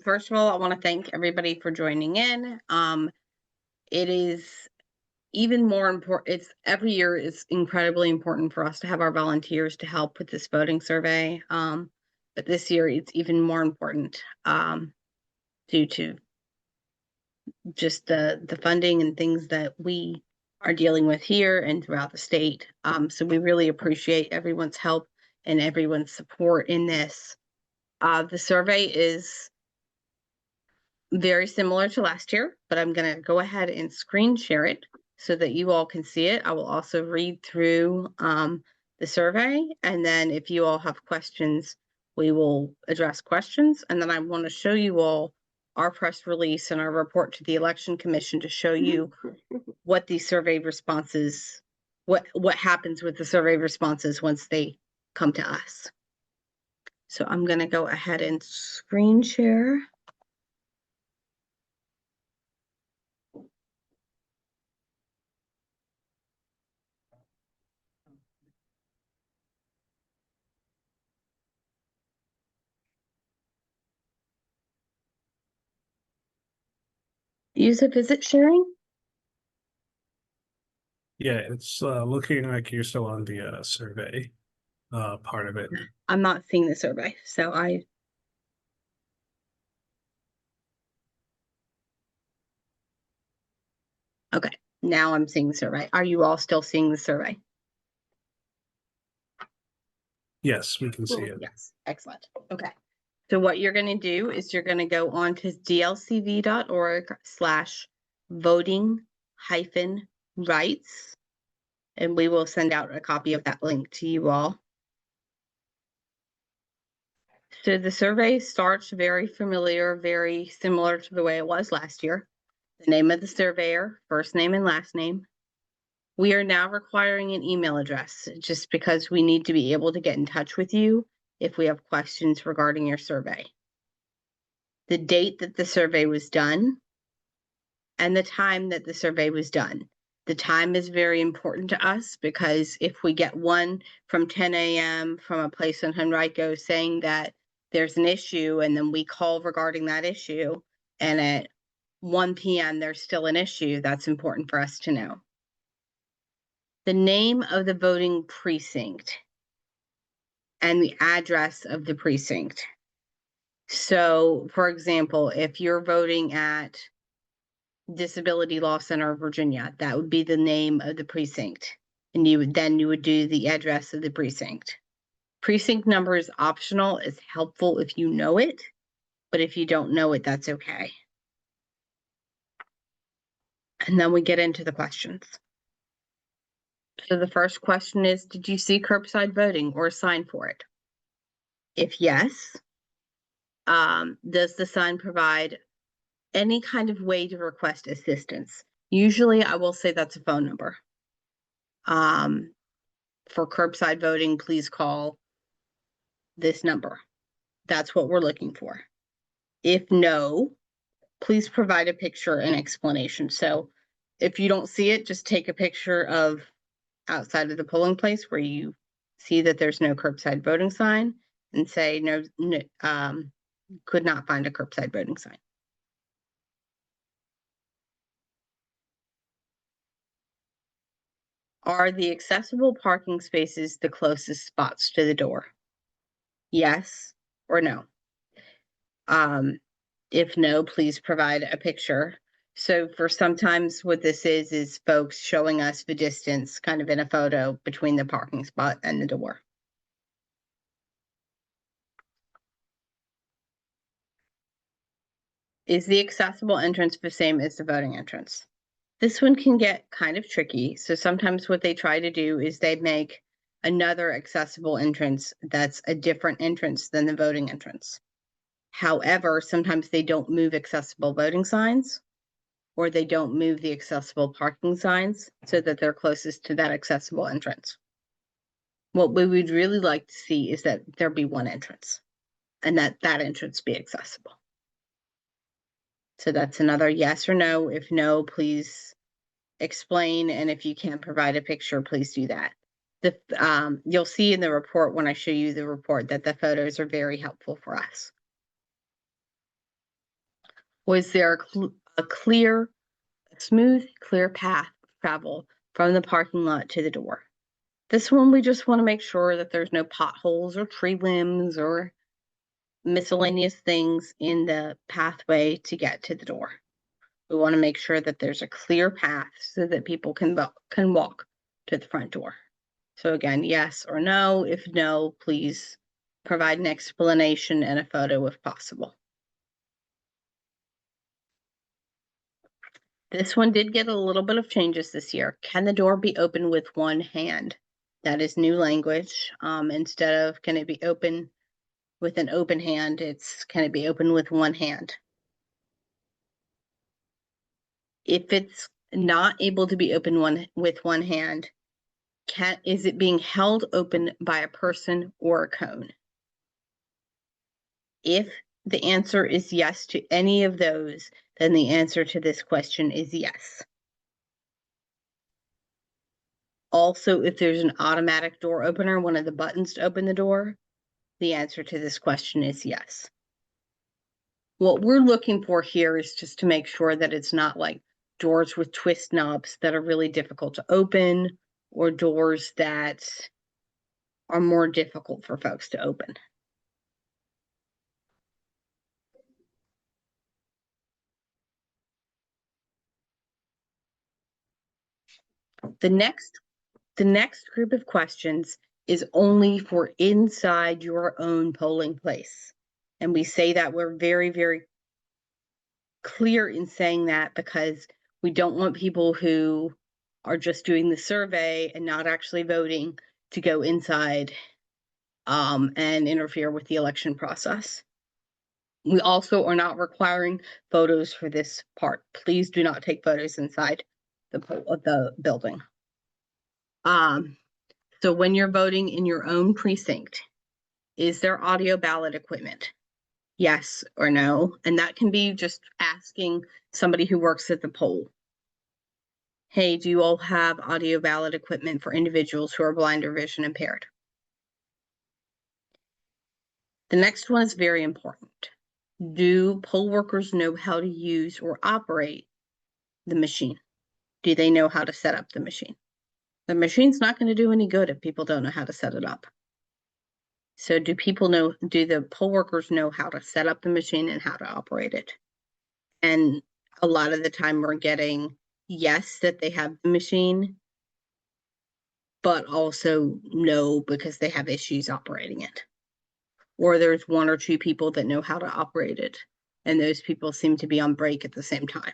First of all, I want to thank everybody for joining in. It is even more important. It's every year is incredibly important for us to have our volunteers to help with this voting survey. But this year it's even more important due to just the funding and things that we are dealing with here and throughout the state. So we really appreciate everyone's help and everyone's support in this. The survey is very similar to last year, but I'm going to go ahead and screen share it so that you all can see it. I will also read through the survey, and then if you all have questions, we will address questions. And then I want to show you all our press release and our report to the Election Commission to show you what these survey responses, what happens with the survey responses once they come to us. So I'm going to go ahead and screen share. Use a visit sharing. Yeah, it's looking like you're still on the survey part of it. I'm not seeing the survey, so okay, now I'm seeing the survey. Are you all still seeing the survey? Yes, we can see it. Yes, excellent. Okay, so what you're going to do is you're going to go on to dlcv.org/voting-rights, and we will send out a copy of that link to you all. So the survey starts very familiar, very similar to the way it was last year. The name of the surveyor, first name and last name. We are now requiring an email address just because we need to be able to get in touch with you if we have questions regarding your survey. The date that the survey was done and the time that the survey was done. The time is very important to us because if we get one from 10 a.m. from a place in Henrico saying that there's an issue and then we call regarding that issue and at 1 p.m. there's still an issue, that's important for us to know. The name of the voting precinct and the address of the precinct. So, for example, if you're voting at Disability Law Center of Virginia, that would be the name of the precinct. And you would do the address of the precinct. Precinct number is optional. It's helpful if you know it, but if you don't know it, that's okay. And then we get into the questions. So the first question is, did you see curbside voting or a sign for it? If yes, does the sign provide any kind of way to request assistance? Usually I will say that's a phone number. For curbside voting, please call this number. That's what we're looking for. If no, please provide a picture and explanation. So if you don't see it, just take a picture of outside of the polling place where you see that there's no curbside voting sign and say no, could not find a curbside voting sign. Are the accessible parking spaces the closest spots to the door? Yes or no? If no, please provide a picture. So for sometimes what this is folks showing us the distance kind of in a photo between the parking spot and the door. Is the accessible entrance the same as the voting entrance? This one can get kind of tricky. So sometimes what they try to do is they make another accessible entrance that's a different entrance than the voting entrance. However, sometimes they don't move accessible voting signs or they don't move the accessible parking signs so that they're closest to that accessible entrance. What we would really like to see is that there be one entrance and that entrance be accessible. So that's another yes or no. If no, please explain. And if you can't provide a picture, please do that. You'll see in the report when I show you the report that the photos are very helpful for us. Was there a smooth, clear path of travel from the parking lot to the door? This one, we just want to make sure that there's no potholes or tree limbs or miscellaneous things in the pathway to get to the door. We want to make sure that there's a clear path so that people can walk to the front door. So again, yes or no. If no, please provide an explanation and a photo if possible. This one did get a little bit of changes this year. Can the door be open with one hand? That is new language. Instead of can it be open with an open hand, it's can it be open with one hand? If it's not able to be open with one hand, is it being held open by a person or a cone? If the answer is yes to any of those, then the answer to this question is yes. Also, if there's an automatic door opener, one of the buttons to open the door, the answer to this question is yes. What we're looking for here is just to make sure that it's not like doors with twist knobs that are really difficult to open or doors that are more difficult for folks to open. The next group of questions is only for inside your own polling place. And we say that we're very, very clear in saying that because we don't want people who are just doing the survey and not actually voting to go inside and interfere with the election process. We also are not requiring photos for this part. Please do not take photos inside the building. So when you're voting in your own precinct, is there audio ballot equipment? Yes or no? And that can be just asking somebody who works at the poll. Hey, do you all have audio ballot equipment for individuals who are blind or vision impaired? The next one is very important. Do poll workers know how to use or operate the machine? Do they know how to set up the machine? The machine's not going to do any good if people don't know how to set it up. So do the poll workers know how to set up the machine and how to operate it? And a lot of the time we're getting yes, that they have the machine, but also no, because they have issues operating it. Or there's one or two people that know how to operate it, and those people seem to be on break at the same time.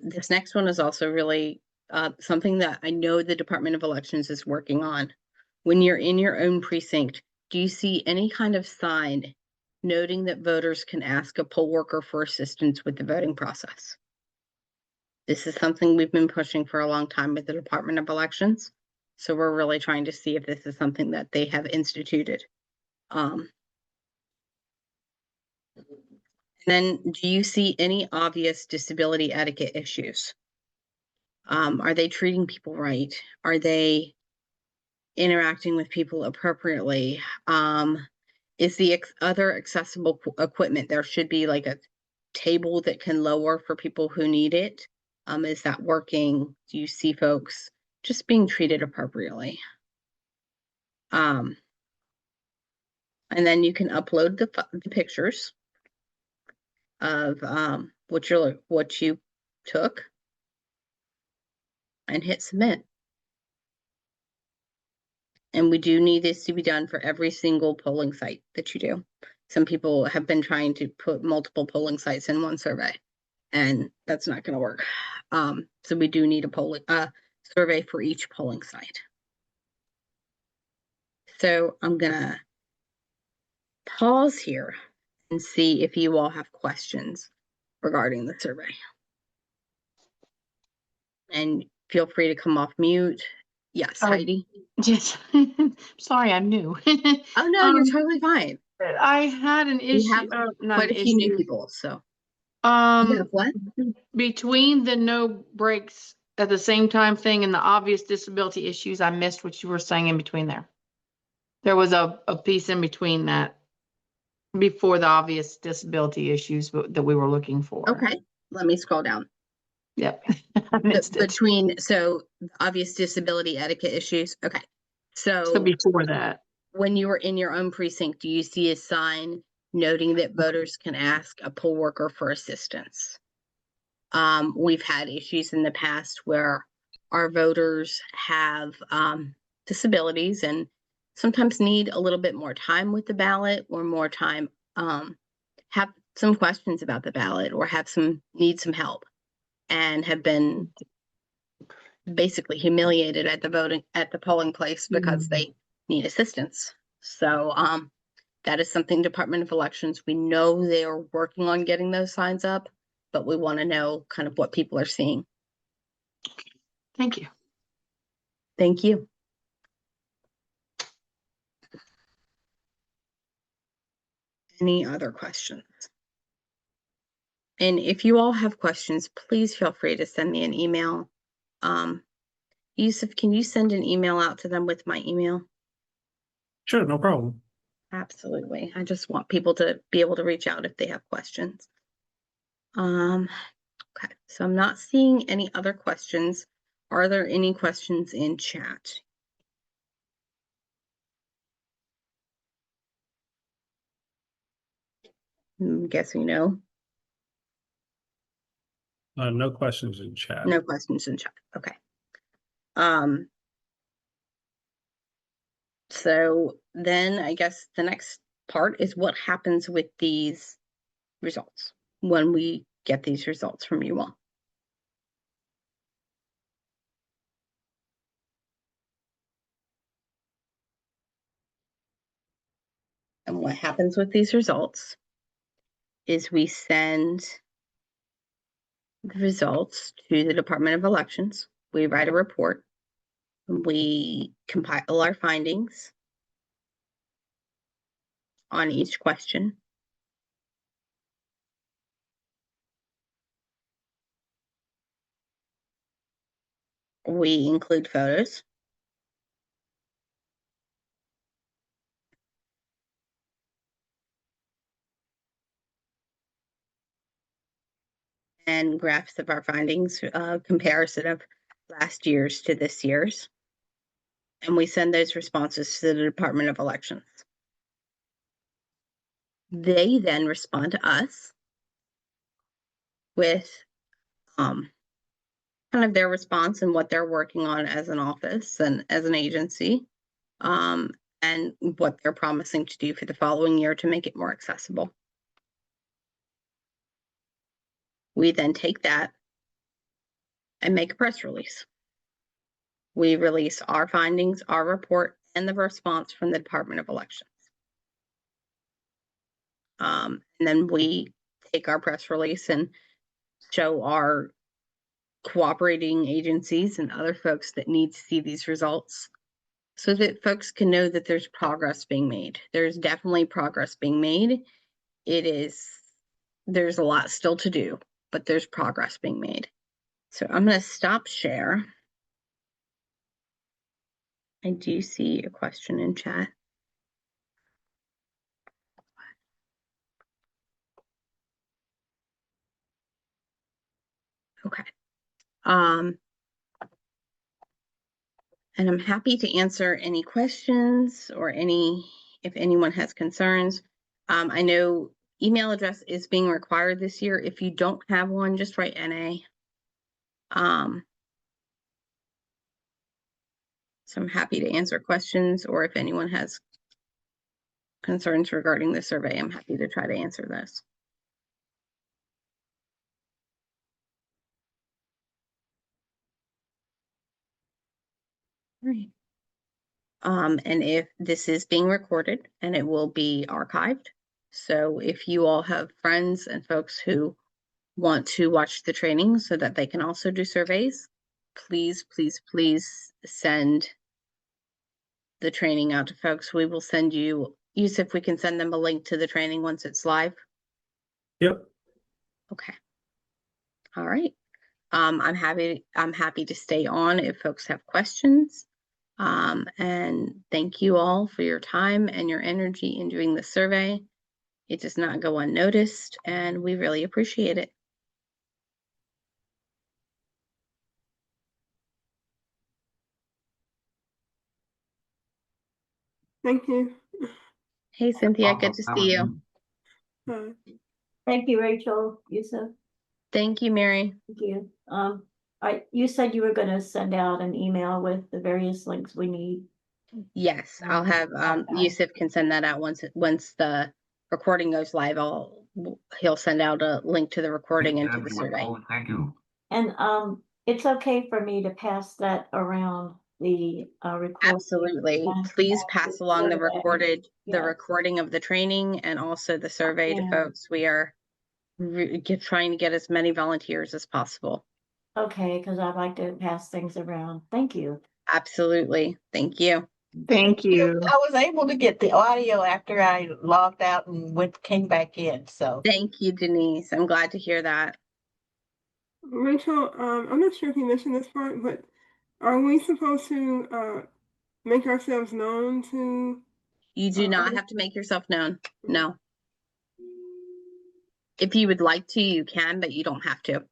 This next one is also really something that I know the Department of Elections is working on. When you're in your own precinct, do you see any kind of sign noting that voters can ask a poll worker for assistance with the voting process? This is something we've been pushing for a long time with the Department of Elections. So we're really trying to see if this is something that they have instituted. And then do you see any obvious disability etiquette issues? Are they treating people right? Are they interacting with people appropriately? Is the other accessible equipment, there should be like a table that can lower for people who need it. Is that working? Do you see folks just being treated appropriately? And then you can upload the pictures of what you took and hit submit. And we do need this to be done for every single polling site that you do. Some people have been trying to put multiple polling sites in one survey, and that's not going to work. So we do need a survey for each polling site. So I'm going to pause here and see if you all have questions regarding the survey. And feel free to come off mute. Yes, Heidi. Yes. Sorry, I'm new. Oh no, you're totally fine. I had an issue. We have quite a few new people, so. What? Between the no breaks at the same time thing and the obvious disability issues, I missed what you were saying in between there. There was a piece in between that. Before the obvious disability issues that we were looking for. Okay, let me scroll down. Yep. I missed it. Between, so obvious disability etiquette issues. Okay. So So before that, when you were in your own precinct, do you see a sign noting that voters can ask a poll worker for assistance? We've had issues in the past where our voters have disabilities and sometimes need a little bit more time with the ballot or more time, have some questions about the ballot or need some help and have been basically humiliated at the polling place because they need assistance. So that is something Department of Elections, we know they are working on getting those signs up, but we want to know kind of what people are seeing. thank you. Thank you. Any other questions? And if you all have questions, please feel free to send me an email. Yusuf, can you send an email out to them with my email? Sure, no problem. Absolutely. I just want people to be able to reach out if they have questions. Okay, so I'm not seeing any other questions. Are there any questions in chat? I'm guessing no. No questions in chat. No questions in chat. Okay. So then I guess the next part is what happens with these results when we get these results from you all. And what happens with these results is we send the results to the Department of Elections. We write a report. We compile our findings on each question. We include photos. And graphs of our findings, comparison of last year's to this year's. And we send those responses to the Department of Elections. They then respond to us with kind of their response and what they're working on as an office and as an agency, and what they're promising to do for the following year to make it more accessible. We then take that and make a press release. We release our findings, our report, and the response from the Department of Elections. And then we take our press release and show our cooperating agencies and other folks that need to see these results so that folks can know that there's progress being made. There's definitely progress being made. There's a lot still to do, but there's progress being made. So I'm going to stop share. I do see a question in chat. Okay. And I'm happy to answer any questions or if anyone has concerns. I know email address is being required this year. If you don't have one, just write NA. So I'm happy to answer questions, or if anyone has concerns regarding the survey, I'm happy to try to answer those. All right. And if this is being recorded and it will be archived. So if you all have friends and folks who want to watch the training so that they can also do surveys, please, please, please send the training out to folks. We will send you, Yusuf, we can send them a link to the training once it's live. Yep. Okay. All right. I'm happy to stay on if folks have questions. And thank you all for your time and your energy in doing the survey. It does not go unnoticed, and we really appreciate it. Thank you. Hey, Cynthia, good to see you. Thank you, Rachel, Yusuf. Thank you, Mary. Thank you. You said you were gonna send out an email with the various links we need. Yes, I'll have, Okay. Yusuf can send that out once the recording goes live. He'll send out a link to the recording and to the survey. Thank you. And, it's okay for me to pass that around the, recording. Absolutely. and Please the pass along the survey. the Yes. recording of the training and also the survey to Yeah. folks. We are trying to get as many volunteers as possible. Okay, because I'd like to pass things around. Thank you. Absolutely. Thank you. Thank you. I was able to get the audio after I logged out and came back in, so. Thank you, Denise. I'm glad to hear that. Rachel, I'm not sure if you mentioned this part, but are we supposed to make ourselves known to? You do not Okay. have to make yourself known. No. If you would like to, you can, but you don't have to.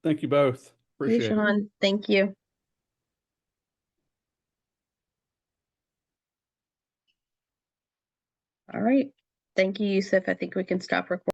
Thank you both. Hey, Appreciate it. Sean. Thank you. All right. Thank you, Yusuf. I think we can stop recording.